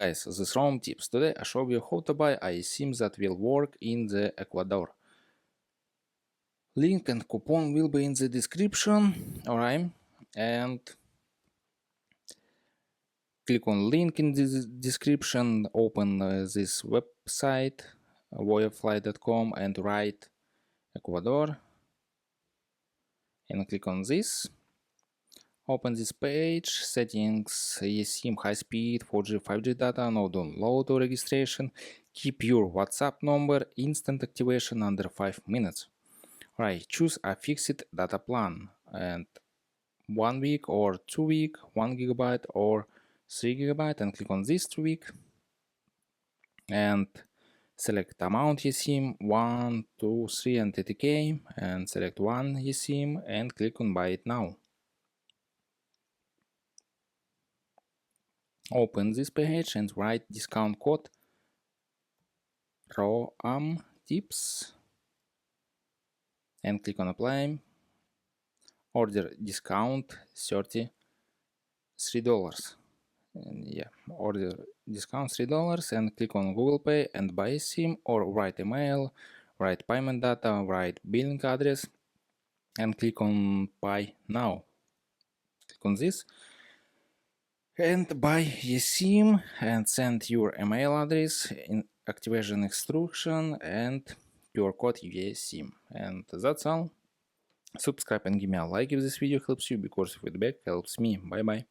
Guys, this Rome tips. Today I show you how to buy eSim that will work in the Ecuador. Link and coupon will be in the description. Alright, and click on link in the description, open this website voyafly.com and write Ecuador and click on this. Open this page, settings, eSIM, high speed, 4G, 5G data, no download or registration, keep your WhatsApp number, instant activation under 5 minutes. Right, choose a fixed data plan and 1 week or 2 week, 1 gigabyte or 3 gigabyte, and click on this 2 week and select amount eSIM 1, 2, 3 and 30k and select one eSIM and click on buy it now. Open this page and write discount code ROAM tips and click on apply. Order discount $33. And yeah, order discount $3 and click on Google Pay and buy SIM, or write email, write payment data, write billing address and click on buy now. Click on this and buy eSIM and send your email address, in activation instruction and QR code eSIM. And that's all. Subscribe and give me a like if this video helps you, because feedback helps me. Bye bye.